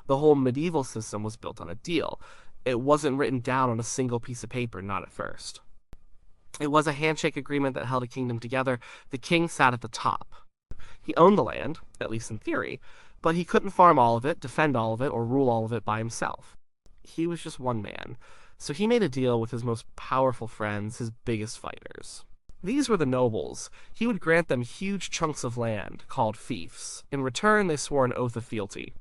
The whole medieval system was built on a deal. It wasn't written down on a single piece of paper, not at first. It was a handshake agreement that held a kingdom together. The king sat at the top. He owned the land, at least in theory, but he couldn't farm all of it, defend all of it, or rule all of it by himself. He was just one man. So he made a deal with his most powerful friends, his biggest fighters. These were the nobles. He would grant them huge chunks of land, called fiefs. In return, they swore an oath of fealty.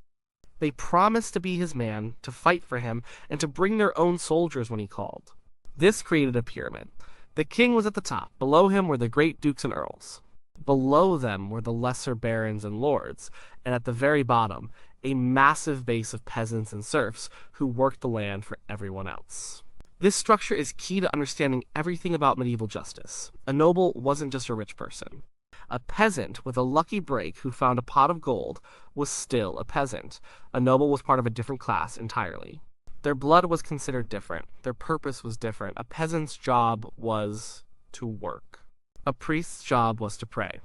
They promised to be his man, to fight for him, and to bring their own soldiers when he called. This created a pyramid. The king was at the top. Below him were the great dukes and earls. Below them were the lesser barons and lords, and at the very bottom, a massive base of peasants and serfs who worked the land for everyone else. This structure is key to understanding everything about medieval justice. A noble wasn't just a rich person. A peasant with a lucky break who found a pot of gold was still a peasant. A noble was part of a different class entirely. Their blood was considered different. Their purpose was different. A peasant's job was to work. A priest's job was to pray.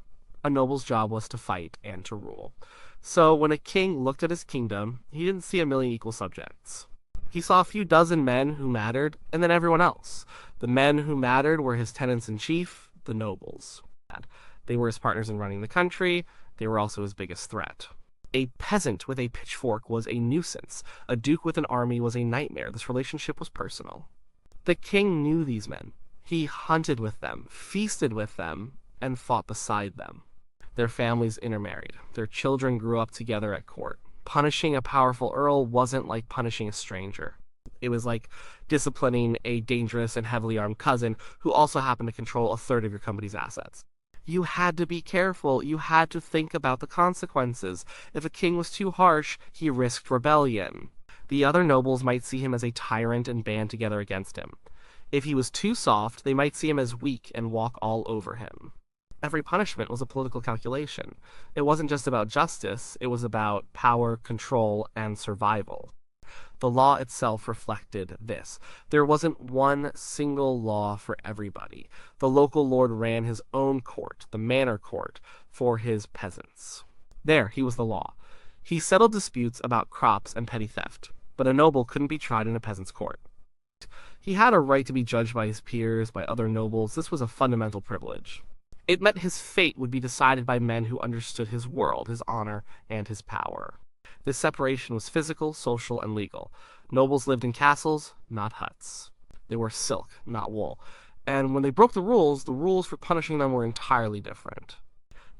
A noble's job was to fight and to rule. So when a king looked at his kingdom, he didn't see a million equal subjects. He saw a few dozen men who mattered, and then everyone else. The men who mattered were his tenants-in-chief, the nobles. They were his partners in running the country. They were also his biggest threat. A peasant with a pitchfork was a nuisance. A duke with an army was a nightmare. This relationship was personal. The king knew these men. He hunted with them, feasted with them, and fought beside them. Their families intermarried. Their children grew up together at court. Punishing a powerful earl wasn't like punishing a stranger. It was like disciplining a dangerous and heavily armed cousin who also happened to control a third of your company's assets. You had to be careful. You had to think about the consequences. If a king was too harsh, he risked rebellion. The other nobles might see him as a tyrant and band together against him. If he was too soft, they might see him as weak and walk all over him. Every punishment was a political calculation. It wasn't just about justice, it was about power, control, and survival. The law itself reflected this. There wasn't one single law for everybody. The local lord ran his own court, the manor court, for his peasants. There, he was the law. He settled disputes about crops and petty theft, but a noble couldn't be tried in a peasant's court. He had a right to be judged by his peers, by other nobles. This was a fundamental privilege. It meant his fate would be decided by men who understood his world, his honor, and his power. This separation was physical, social, and legal. Nobles lived in castles, not huts. They wore silk, not wool. And when they broke the rules for punishing them were entirely different.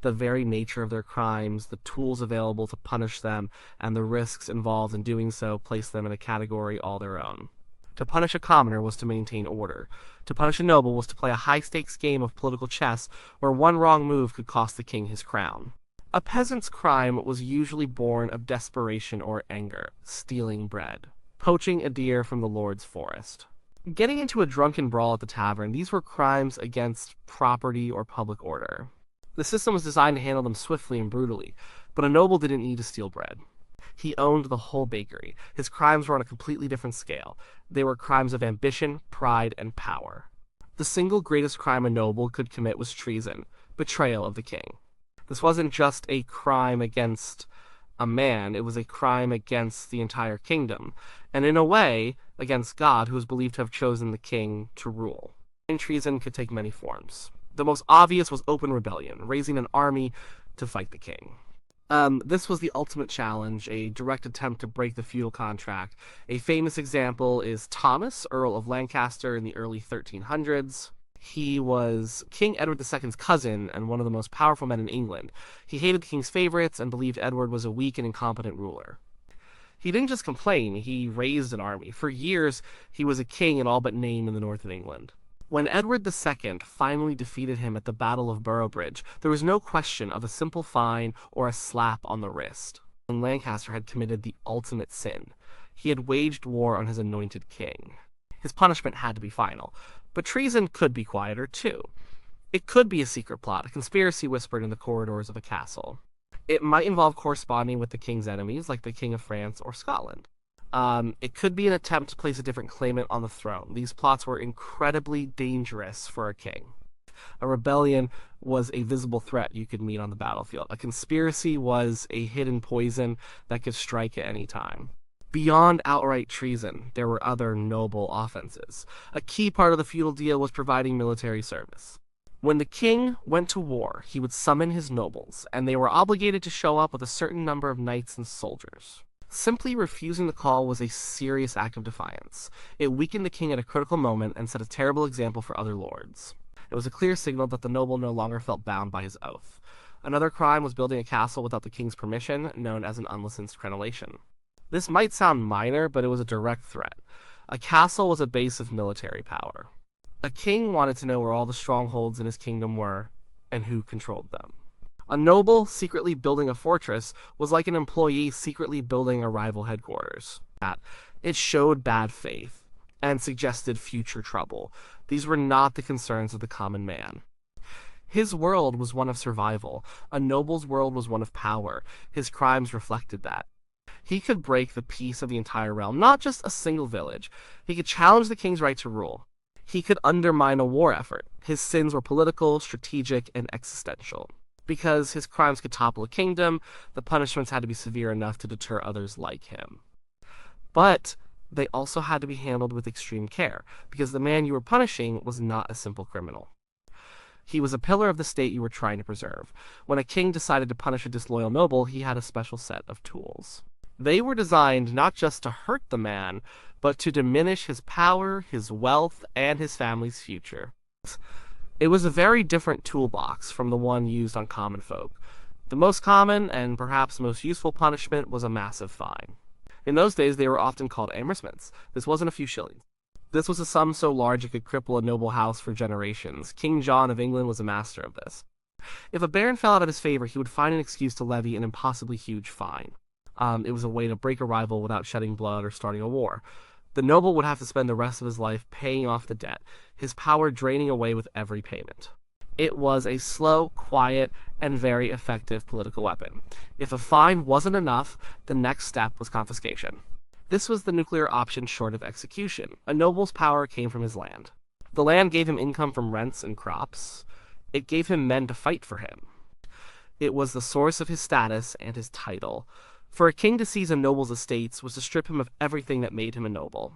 The very nature of their crimes, the tools available to punish them, and the risks involved in doing so placed them in a category all their own. To punish a commoner was to maintain order. To punish a noble was to play a high-stakes game of political chess where one wrong move could cost the king his crown. A peasant's crime was usually born of desperation or anger, stealing bread, poaching a deer from the lord's forest. Getting into a drunken brawl at the tavern, these were crimes against property or public order. The system was designed to handle them swiftly and brutally, but a noble didn't need to steal bread. He owned the whole bakery. His crimes were on a completely different scale. They were crimes of ambition, pride, and power. The single greatest crime a noble could commit was treason, betrayal of the king. This wasn't just a crime against a man, it was a crime against the entire kingdom, and in a way, against God, who was believed to have chosen the king to rule. And treason could take many forms. The most obvious was open rebellion, raising an army to fight the king. This was the ultimate challenge, a direct attempt to break the feudal contract. A famous example is Thomas, Earl of Lancaster in the early 1300s. He was King Edward II's cousin and one of the most powerful men in England. He hated the king's favorites and believed Edward was a weak and incompetent ruler. He didn't just complain, he raised an army. For years, he was a king in all but name in the north of England. When Edward II finally defeated him at the Battle of Boroughbridge, there was no question of a simple fine or a slap on the wrist. And Lancaster had committed the ultimate sin. He had waged war on his anointed king. His punishment had to be final. But treason could be quieter, too. It could be a secret plot, a conspiracy whispered in the corridors of a castle. It might involve corresponding with the king's enemies, like the King of France or Scotland. It could be an attempt to place a different claimant on the throne. These plots were incredibly dangerous for a king. A rebellion was a visible threat you could meet on the battlefield. A conspiracy was a hidden poison that could strike at any time. Beyond outright treason, there were other noble offenses. A key part of the feudal deal was providing military service. When the king went to war, he would summon his nobles, and they were obligated to show up with a certain number of knights and soldiers. Simply refusing the call was a serious act of defiance. It weakened the king at a critical moment and set a terrible example for other lords. It was a clear signal that the noble no longer felt bound by his oath. Another crime was building a castle without the king's permission, known as an unlicensed crenellationem. This might sound minor, but it was a direct threat. A castle was a base of military power. A king wanted to know where all the strongholds in his kingdom were and who controlled them. A noble secretly building a fortress was like an employee secretly building a rival headquarters. It showed bad faith and suggested future trouble. These were not the concerns of the common man. His world was one of survival. A noble's world was one of power. His crimes reflected that. He could break the peace of the entire realm, not just a single village. He could challenge the king's right to rule. He could undermine a war effort. His sins were political, strategic, and existential. Because his crimes could topple a kingdom, the punishments had to be severe enough to deter others like him. But they also had to be handled with extreme care, because the man you were punishing was not a simple criminal. He was a pillar of the state you were trying to preserve. When a king decided to punish a disloyal noble, he had a special set of tools. They were designed not just to hurt the man, but to diminish his power, his wealth, and his family's future. It was a very different toolbox from the one used on common folk. The most common, and perhaps most useful punishment was a massive fine. In those days, they were often called amercements. This wasn't a few shillings. This was a sum so large it could cripple a noble house for generations. King John of England was a master of this. If a baron fell out of his favor, he would find an excuse to levy an impossibly huge fine. It was a way to break a rival without shedding blood or starting a war. The noble would have to spend the rest of his life paying off the debt, his power draining away with every payment. It was a slow, quiet, and very effective political weapon. If a fine wasn't enough, the next step was confiscation. This was the nuclear option short of execution. A noble's power came from his land. The land gave him income from rents and crops. It gave him men to fight for him. It was the source of his status and his title. For a king to seize a noble's estates was to strip him of everything that made him a noble.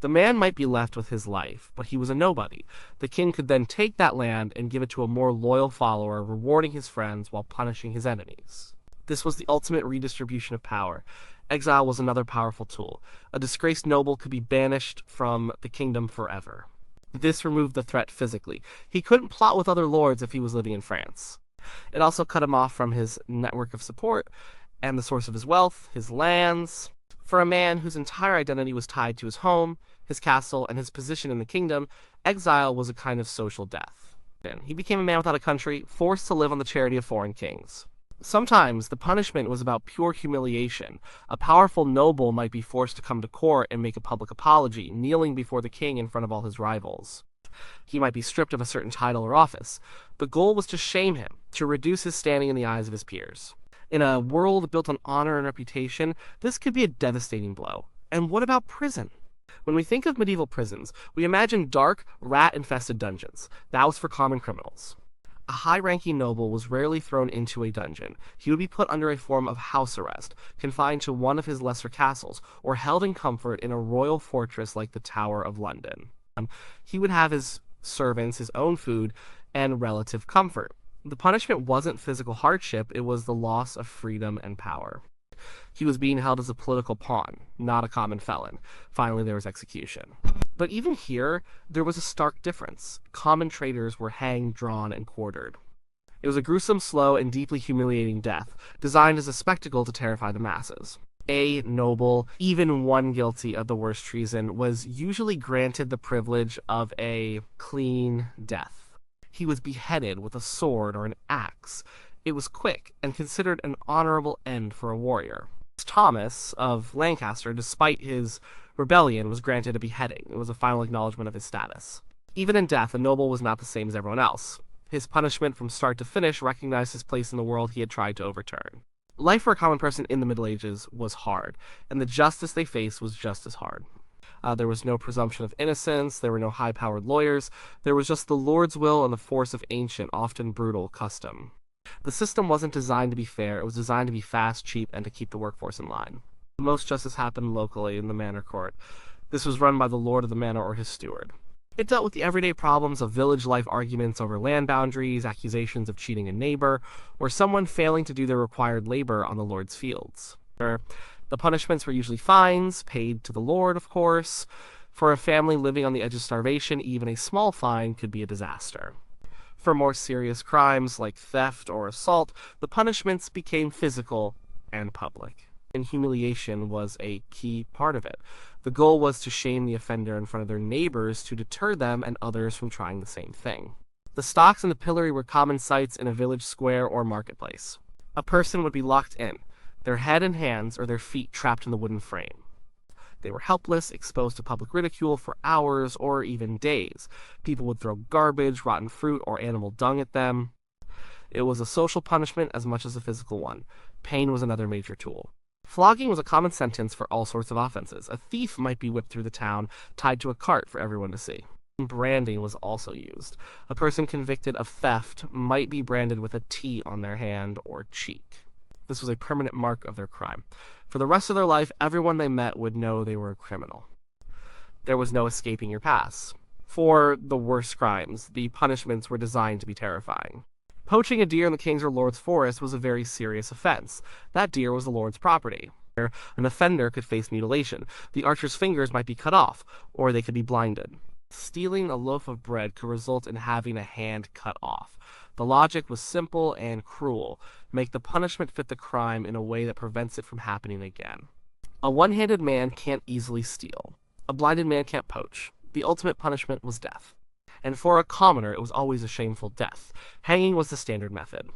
The man might be left with his life, but he was a nobody. The king could then take that land and give it to a more loyal follower, rewarding his friends while punishing his enemies. This was the ultimate redistribution of power. Exile was another powerful tool. A disgraced noble could be banished from the kingdom forever. This removed the threat physically. He couldn't plot with other lords if he was living in France. It also cut him off from his network of support and the source of his wealth, his lands. For a man whose entire identity was tied to his home, his castle, and his position in the kingdom, exile was a kind of social death. He became a man without a country, forced to live on the charity of foreign kings. Sometimes the punishment was about pure humiliation. A powerful noble might be forced to come to court and make a public apology, kneeling before the king in front of all his rivals. He might be stripped of a certain title or office. The goal was to shame him, to reduce his standing in the eyes of his peers. In a world built on honor and reputation, this could be a devastating blow. And what about prison? When we think of medieval prisons, we imagine dark, rat-infested dungeons. That was for common criminals. A high-ranking noble was rarely thrown into a dungeon. He would be put under a form of house arrest, confined to one of his lesser castles, or held in comfort in a royal fortress like the Tower of London. He would have his servants, his own food, and relative comfort. The punishment wasn't physical hardship, it was the loss of freedom and power. He was being held as a political pawn, not a common felon. Finally, there was execution. But even here, there was a stark difference. Common traitors were hanged, drawn, and quartered. It was a gruesome, slow, and deeply humiliating death, designed as a spectacle to terrify the masses. A noble, even one guilty of the worst treason, was usually granted the privilege of a clean death. He was beheaded with a sword or an axe. It was quick and considered an honorable end for a warrior. Thomas of Lancaster, despite his rebellion, was granted a beheading. It was a final acknowledgement of his status. Even in death, a noble was not the same as everyone else. His punishment from start to finish recognized his place in the world he had tried to overturn. Life for a common person in the Middle Ages was hard, and the justice they faced was just as hard. There was no presumption of innocence, there were no high-powered lawyers, there was just the Lord's will and the force of ancient, often brutal, custom. The system wasn't designed to be fair, it was designed to be fast, cheap, and to keep the workforce in line. Most justice happened locally in the manor court. This was run by the lord of the manor or his steward. It dealt with the everyday problems of village life arguments over land boundaries, accusations of cheating a neighbor, or someone failing to do their required labor on the lord's fields. The punishments were usually fines, paid to the lord, of course. For a family living on the edge of starvation, even a small fine could be a disaster. For more serious crimes like theft or assault, the punishments became physical and public. And humiliation was a key part of it. The goal was to shame the offender in front of their neighbors to deter them and others from trying the same thing. The stocks and the pillory were common sights in a village square or marketplace. A person would be locked in, their head and hands or their feet trapped in the wooden frame. They were helpless, exposed to public ridicule for hours or even days. People would throw garbage, rotten fruit, or animal dung at them. It was a social punishment as much as a physical one. Pain was another major tool. Flogging was a common sentence for all sorts of offenses. A thief might be whipped through the town, tied to a cart for everyone to see. Branding was also used. A person convicted of theft might be branded with a T on their hand or cheek. This was a permanent mark of their crime. For the rest of their life, everyone they met would know they were a criminal. There was no escaping your past. For the worst crimes, the punishments were designed to be terrifying. Poaching a deer in the king's or lord's forest was a very serious offense. That deer was the lord's property. An offender could face mutilation. The archer's fingers might be cut off, or they could be blinded. Stealing a loaf of bread could result in having a hand cut off. The logic was simple and cruel. Make the punishment fit the crime in a way that prevents it from happening again. A one-handed man can't easily steal. A blinded man can't poach. The ultimate punishment was death. And for a commoner, it was always a shameful death. Hanging was the standard method.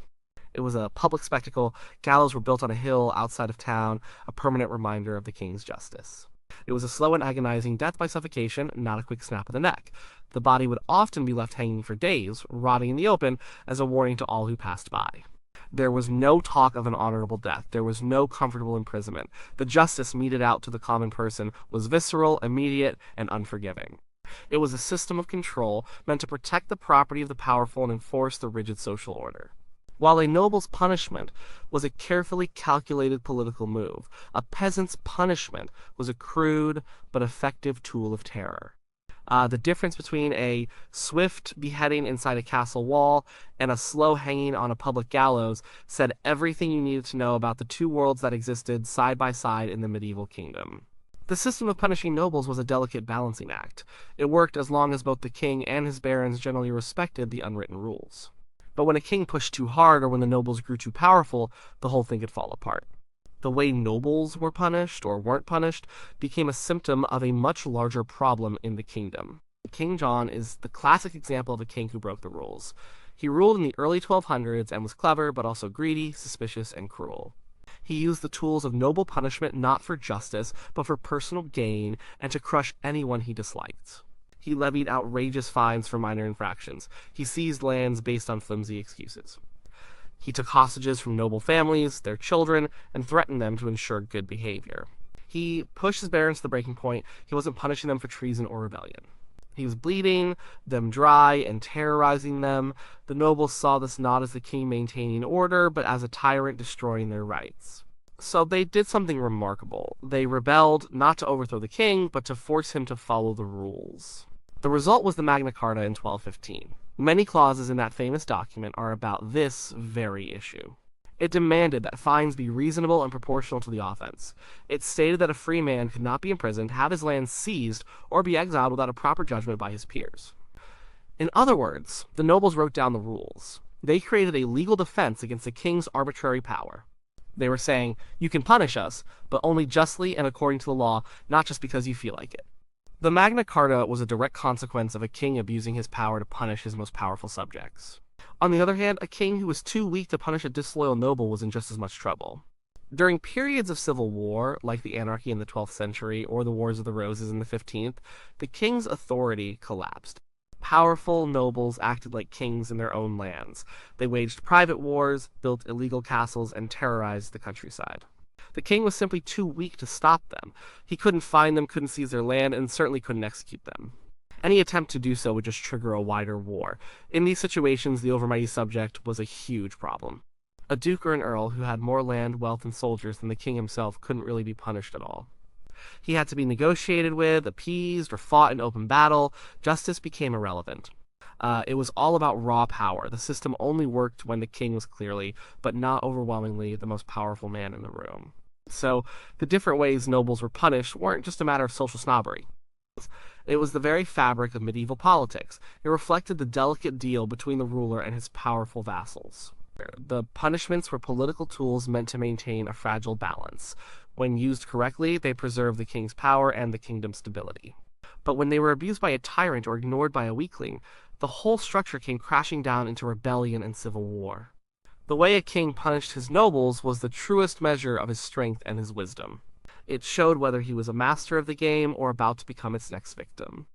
It was a public spectacle. Gallows were built on a hill outside of town, a permanent reminder of the king's justice. It was a slow and agonizing death by suffocation, not a quick snap of the neck. The body would often be left hanging for days, rotting in the open, as a warning to all who passed by. There was no talk of an honorable death. There was no comfortable imprisonment. The justice meted out to the common person was visceral, immediate, and unforgiving. It was a system of control meant to protect the property of the powerful and enforce the rigid social order. While a noble's punishment was a carefully calculated political move, a peasant's punishment was a crude but effective tool of terror. The difference between a swift beheading inside a castle wall and a slow hanging on a public gallows said everything you needed to know about the two worlds that existed side by side in the medieval kingdom. The system of punishing nobles was a delicate balancing act. It worked as long as both the king and his barons generally respected the unwritten rules. But when a king pushed too hard or when the nobles grew too powerful, the whole thing could fall apart. The way nobles were punished or weren't punished became a symptom of a much larger problem in the kingdom. King John is the classic example of a king who broke the rules. He ruled in the early 1200s and was clever, but also greedy, suspicious, and cruel. He used the tools of noble punishment not for justice, but for personal gain and to crush anyone he disliked. He levied outrageous fines for minor infractions. He seized lands based on flimsy excuses. He took hostages from noble families, their children, and threatened them to ensure good behavior. He pushed his barons to the breaking point. He wasn't punishing them for treason or rebellion. He was bleeding them dry and terrorizing them. The nobles saw this not as the king maintaining order, but as a tyrant destroying their rights. So they did something remarkable. They rebelled not to overthrow the king, but to force him to follow the rules. The result was the Magna Carta in 1215. Many clauses in that famous document are about this very issue. It demanded that fines be reasonable and proportional to the offense. It stated that a free man could not be imprisoned, have his land seized, or be exiled without a proper judgment by his peers. In other words, the nobles wrote down the rules. They created a legal defense against the king's arbitrary power. They were saying, you can punish us, but only justly and according to the law, not just because you feel like it. The Magna Carta was a direct consequence of a king abusing his power to punish his most powerful subjects. On the other hand, a king who was too weak to punish a disloyal noble was in just as much trouble. During periods of civil war, like the anarchy in the 12th century or the Wars of the Roses in the 15th, the king's authority collapsed. Powerful nobles acted like kings in their own lands. They waged private wars, built illegal castles, and terrorized the countryside. The king was simply too weak to stop them. He couldn't find them, couldn't seize their land, and certainly couldn't execute them. Any attempt to do so would just trigger a wider war. In these situations, the overmighty subject was a huge problem. A duke or an earl who had more land, wealth, and soldiers than the king himself couldn't really be punished at all. He had to be negotiated with, appeased, or fought in open battle. Justice became irrelevant. It was all about raw power. The system only worked when the king was clearly, but not overwhelmingly, the most powerful man in the room. So, the different ways nobles were punished weren't just a matter of social snobbery. It was the very fabric of medieval politics. It reflected the delicate deal between the ruler and his powerful vassals. The punishments were political tools meant to maintain a fragile balance. When used correctly, they preserved the king's power and the kingdom's stability. But when they were abused by a tyrant or ignored by a weakling, the whole structure came crashing down into rebellion and civil war. The way a king punished his nobles was the truest measure of his strength and his wisdom. It showed whether he was a master of the game or about to become its next victim.